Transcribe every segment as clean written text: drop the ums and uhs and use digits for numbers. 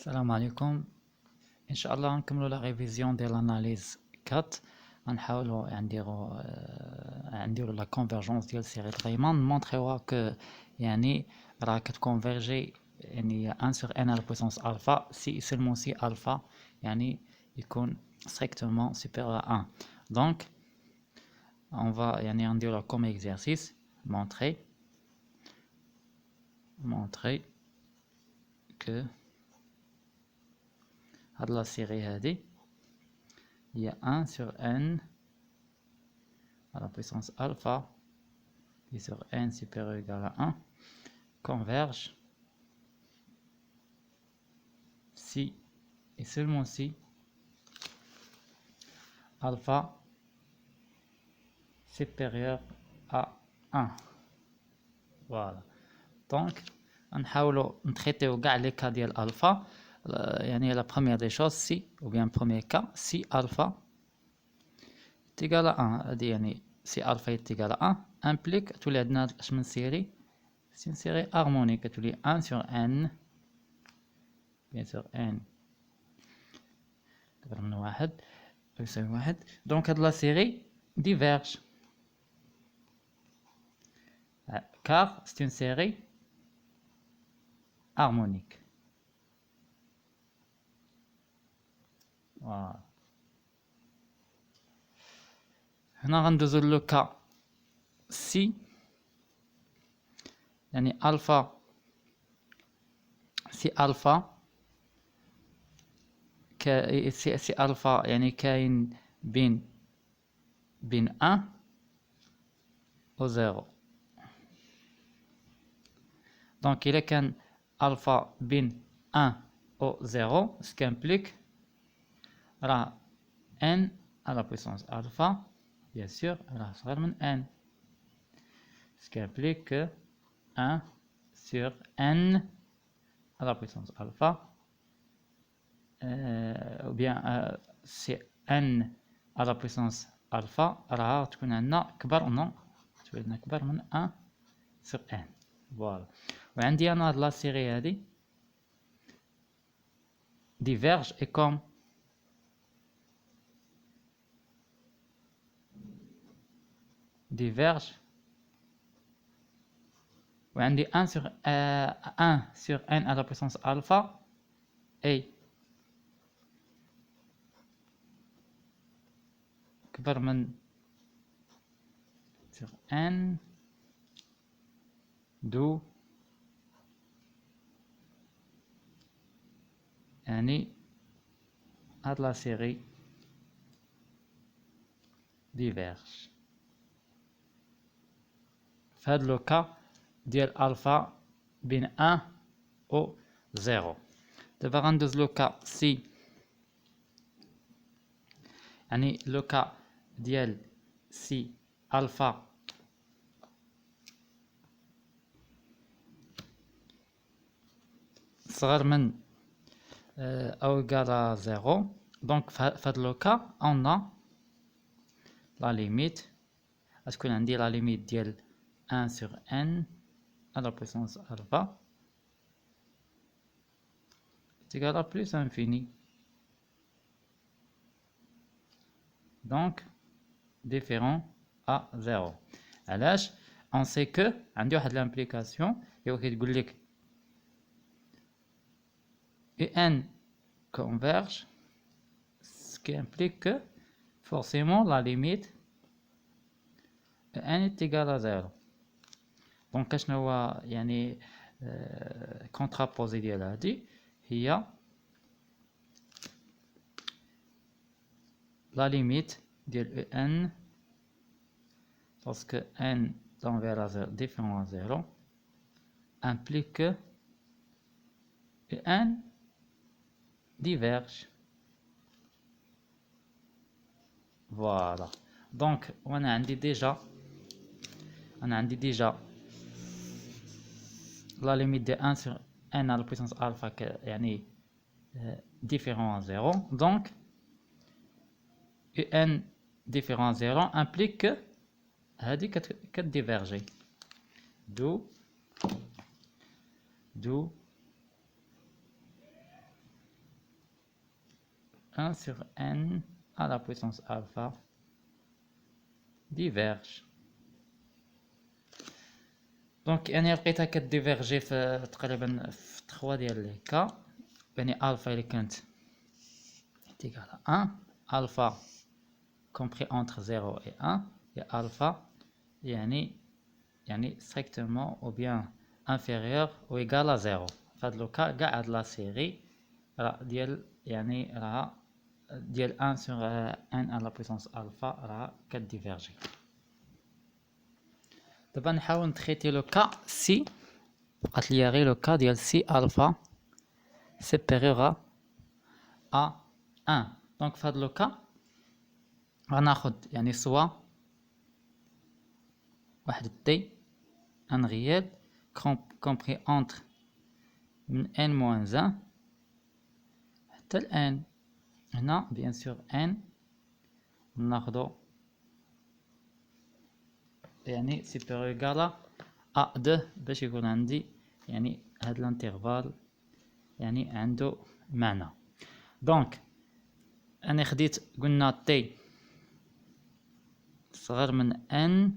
السلام عليكم. ان شاء الله نكملوا لا ريفيزيون ديال الاناليز 4. غنحاولوا نديروا لا كونفرجونس ديال سيري ريمان نمونطريوها ك يعني راه كتكونفيرجي يعني 1 sur n à la puissance alpha si seulement si alpha يعني يكون strictement supérieur à 1. Donc on va يعني نديروها comme exercice montrer que هاد لا série هادي il y a 1 sur n à la puissance alpha qui sur n supérieur ou égal à 1 converge si et seulement si alpha supérieur à 1. Voilà. Donc نحاولوا نتريتيو كاع لي كا ديال الفا. يعني la première des choses si ou bien premier cas si alpha est égal à 1 هادي يعني si alpha est égal à 1 implique تولي عندنا اش من série c'est une série harmonique تولي 1 sur n bien sûr n أكبر من واحد يساوي واحد. donc هاد la série diverge car c'est une série harmonique. Voilà. هنا غندوزو لو كا سي يعني الفا سي الفا سي الفا يعني كاين بين 1 و 0. دونك إلا كان الفا بين 1 و 0 سكامبليك راه n à la puissance alpha bien sûr راه صغير من n سكامبليك que 1 sur n à la puissance alpha ou bien c'est n à la puissance alpha راه تكون عندنا كبر نو تولي عندنا كبر من 1 sur n. فوالا. وعندي انا هاد لا سيري هادي diverge et comme diverge وعندي 1 sur 1 sur n à la puissance alpha et كبر من sur n d'où يعني هاد لا سيري diverge في هاد لو كا ديال الفا بين 1 و 0. دابا غندوز لو كا سي يعني لو كا ديال سي الفا صغر من او égal à 0. donc في هاد لو كا on a la limite غتكون عندي la limite ديال 1 sur n à la puissance alpha est égal à plus infini. donc différent à 0. علاش on sait que عندي واحد l'implication اللي كتقول لك n converge ce qui implique que forcément la limite n est égal à 0. donc شنو هو يعني contraposé ديال هادي هي la limite ديال n lorsque n tend vers la 0 différent à 0 implique que n diverge. voilà. donc on a déjà la limite de 1 sur n à la puissance alpha يعني différent à 0. donc n différent à 0 implique que هذه كتديفيرجي d'où 1 sur n à la puissance alpha diverge. دونك يعني لقيتها كديفيرجي في تقريبا في 3 ديال لي كا. يعني الفا اللي كانت égal à 1, alpha compris entre 0 et 1, et alpha يعني strictement ou bien inférieur ou égal à 0. في هذا الكا كاع هاد لا سيري راه ديال يعني راه ديال 1 sur n à la puissance alpha راه كديفيرجي. دابا نحاول نتريتي لو كا سي. بقات ليا غير لو كا ديال سي الفا supérieur à 1. دونك في هاد لو كا غناخد يعني سوا واحد تي ان ريال compris entre من n moins 1 حتى ل n. هنا بيان سور n ناخدو يعني supérieur égal à 2 باش يكون عندي يعني هاد الانترفال يعني عنده معنى. دونك انا خديت قلنا تي صغر من n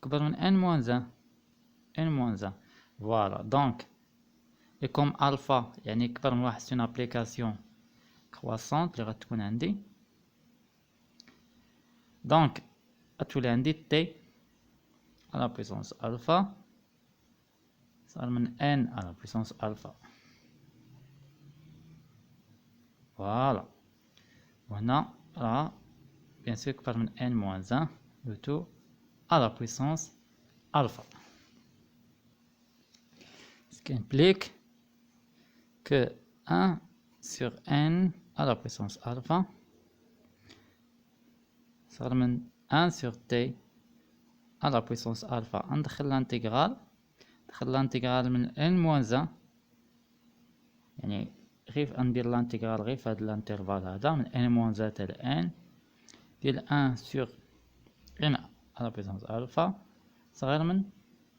كبر من n moins 1 n moins 1 فوالا. دونك et comme alpha يعني كبر من واحد c'est une application croissante اللي غتكون عندي. دونك غتولي عندي تي à la puissance alpha صار من n à la puissance alpha. فوالا. وهنا راه bien sûr كبر من n moins 1 le tout à la puissance alpha. Ce qui implique que 1 sur n à la puissance alpha صار من 1 sur t à la puissance alpha. ندخل الانتجرال من n moins 1 يعني غير ندير الانتجرال غير في هذا الانترفال هذا من n moins 1 حتى ل n ديال 1 sur n à la puissance alpha صغير من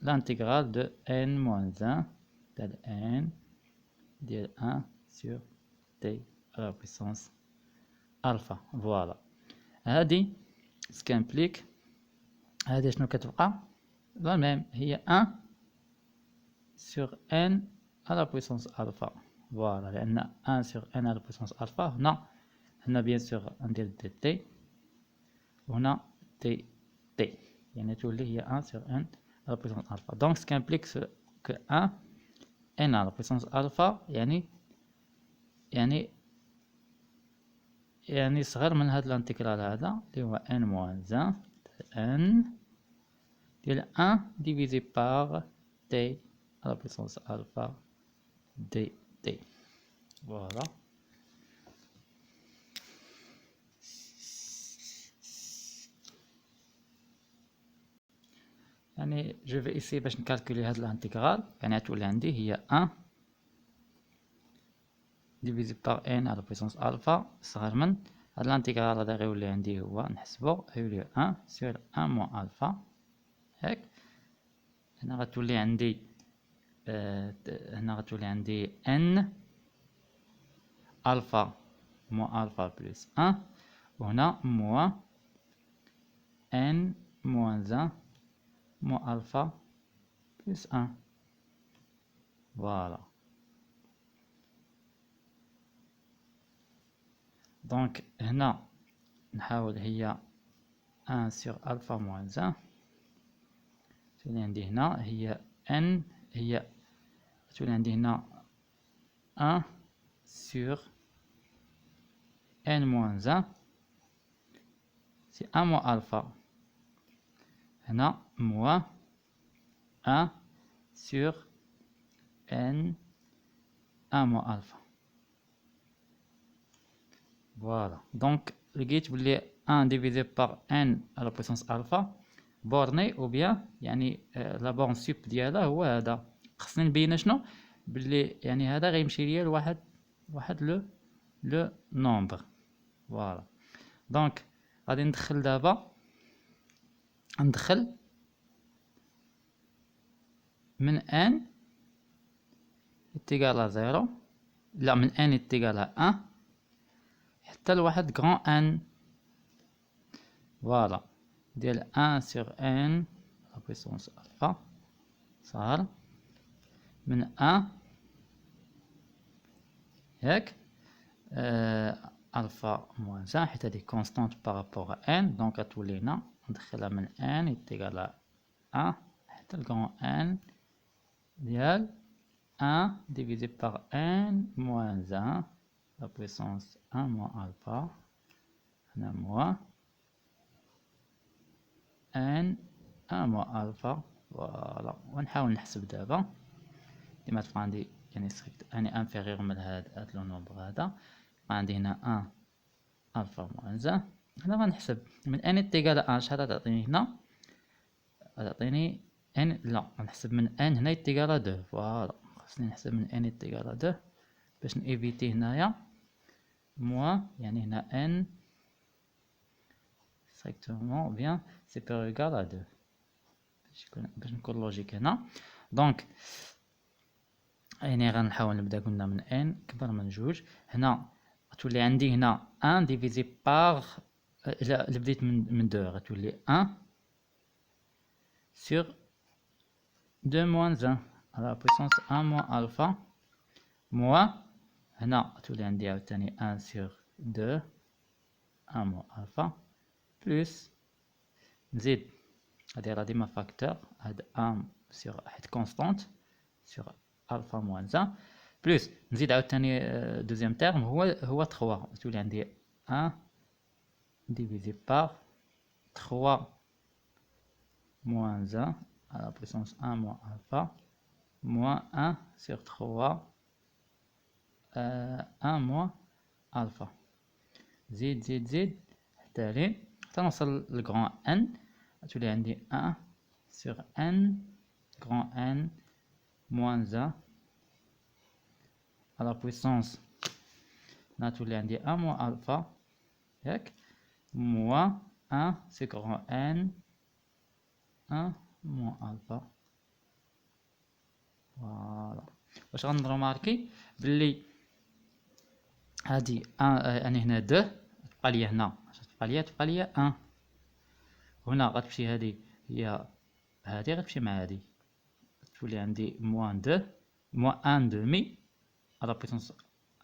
الانتجرال de n moins 1 حتى ل n ديال 1 sur t à la puissance alpha. فوالا. هادي سكامبليك هادي شنو كتبقى لا ميم هي 1 sur n à la puissance alpha. فوالا. لان 1 sur n à la puissance alpha هنا بيان سور ندير دي تي وهنا تي تي يعني تولي هي 1 sur n à la puissance alpha. donc ce qui implique que 1 n à la puissance alpha يعني صغر من هذا الانتجرال هذا اللي هو n moins 1 n ديال 1 divisé par t à la puissance alpha dt. voilà. يعني je vais essayer باش نكالكولي هاد الانتجرال. يعني تولي عندي هي 1 divisé par n à la puissance alpha صغر من هاد الانتجرال هذا غيولي عندي هو نحسبو غيولي 1 sur 1 moins alpha هاك. هنا غتولي عندي n alpha moins alpha plus 1 وهنا moins n moins 1 moins alpha plus 1. voilà. donc هنا نحاول هي 1 sur alpha moins 1 تولي عندي هنا هي n هي تولي عندي هنا 1 sur n moins 1 c'est 1 moins alpha. هنا moins 1 sur n 1 moins alpha. voilà. donc لقيت بلي 1 divisé par n à la puissance alpha borné ou bien يعني لا بورن سوب ديالها هو هذا. خصني نبين شنو بلي يعني هذا غيمشي ليا لواحد لو نومبر. فوالا. دونك غادي ندخل دابا من n est égal à 0 لا من n est égal à 1 حتى لواحد grand n. فوالا ديال 1 sur n à puissance alpha صار من 1 ياك alpha moins 1 حيت هادي constante par rapport à n donc غتولينا ندخلها من n est égal à 1 حتى grand n ديال 1 divisé par n moins 1 la puissance 1 moins alpha هنا moins n 1 moins alpha. فوالا ونحاول نحسب دابا ديما تبقى عندي يعني ستريكت يعني انفيريور من هاد لو نومبر هذا عندي هنا 1 الفا موان 1. هنا غنحسب من n est égal à 1 شحال غتعطيني هنا غتعطيني n لا غنحسب من n هنا est égal à 2. فوالا خاصني نحسب من n est égal à 2 باش نيفيتي هنايا موان يعني هنا n strictement bien supérieur ou égal à 2 باش نكون لوجيك هنا. دونك يعني غنحاول نبدا قلنا من n كبر من جوج هنا غتولي عندي هنا 1 ديفيزي بار الا بديت من 2 غتولي 1 sur 2 moins 1 à la puissance 1 moins alpha moins هنا غتولي عندي عاوتاني 1 sur 2 1 moins alpha plus نزيد غادي راه ديما فاكتور هاد 1 sur حيت كونستانت sur alpha moins 1 plus نزيد عاوتاني دوزيام تيرم هو 3 تولي عندي 1 divisé par 3 moins 1 à la puissance 1 moins alpha moins 1 sur 3 1 moins alpha زيد حتى نوصل للغران n تولي عندي 1 sur n grand n moins 1 à la puissance هنا تولي عندي 1 moins alpha ياك moins 1 sur grand n 1 moins alpha. فوالا واش غنرماركي بلي هادي يعني هنا 2 تبقى ليا هنا تبقى ليا 1 هنا غتمشي هادي هي هادي غتمشي مع هادي تولي عندي موان 2 موان 1 دومي على بويسونس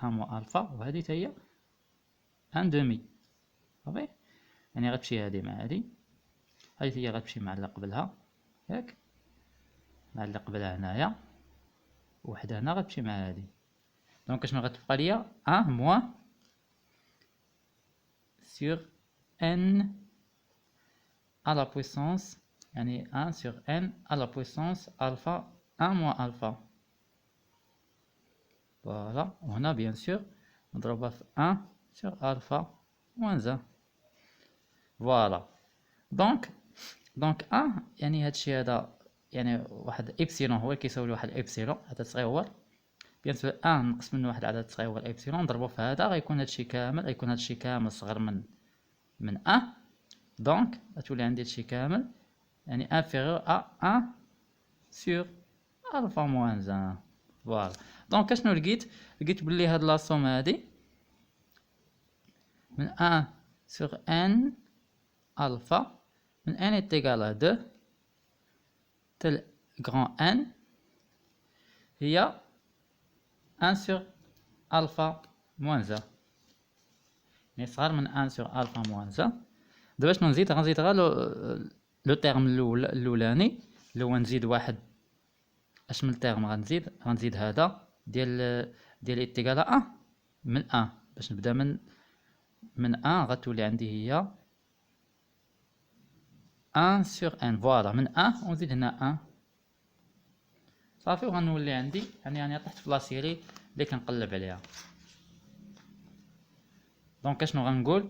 1 موان الفا وهادي حتى هي 1 دومي صافي يعني غتمشي هادي مع هادي هي غتمشي مع اللي قبلها ياك مع اللي قبلها هنايا وحده هنا غتمشي مع هادي دونك شنو غتبقى ليا 1 موان sur n à la puissance يعني 1 sur n à la puissance alpha 1 moins alpha. Voilà, on a bien sûr نضربها في 1 sur alpha moins 1. Voilà. donc 1 يعني هادشي هذا يعني واحد إبسيلون هو كيساوي لواحد إبسيلون عدد صغيور بيان سور 1 نقص منه واحد عدد صغيور إبسيلون نضربو في هذا غيكون هادشي كامل صغر من 1 دونك غتولي عندي هادشي كامل يعني inférieur à 1 sur alpha moins 1. فوالا دونك اشنو لقيت بلي هاد لاصوم هادي من 1 sur n alpha من n est égal à 2 تل grand n هي 1 sur alpha moins 1 يعني صغر من 1 sur alpha moins 1. دابا شنو نزيد غنزيد غير لو تيرم الاولاني اللي هو نزيد واحد اش من تيرم غنزيد هذا ديال اتيغال 1 من 1 باش نبدا من 1 غتولي عندي هي 1 sur n. فوالا من 1 ونزيد هنا 1 صافي وغنولي عندي يعني طحت في لاسيري اللي كنقلب عليها. دونك اشنو غنقول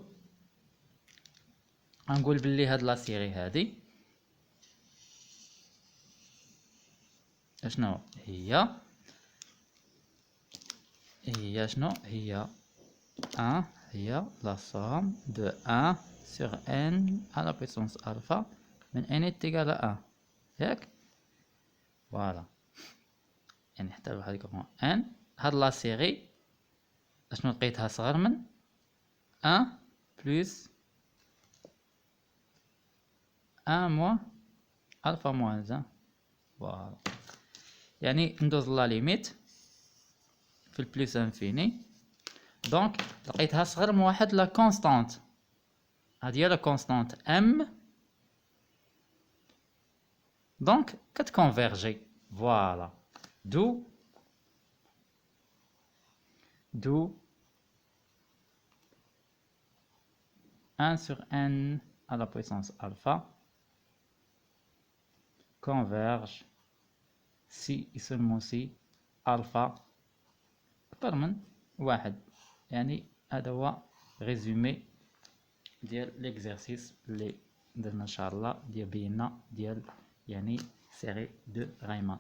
بلي هاد لاسيري هادي شنو هي شنو هي 1 هي لا somme de 1 sur n à la puissance alpha من n est égal à 1 ياك فوالا يعني حتى لواحد كون n هاد لا سيري اشنو لقيتها صغر من 1 بلس 1 موان الفا موان 1. فوالا يعني ندوز لا ليميت في البلس انفيني. دونك لقيتها صغر من واحد لا كونستانت، هادي هي لا كونستانت ام. دونك كتكونفيرجي. فوالا دو 1 sur n à la puissance alpha converge si et seulement si alpha أكبر من 1. يعني هذا هو ريزومي ديال ليكزارسيس اللي درنا ان شاء الله ديال بينا ديال يعني série de Riemann.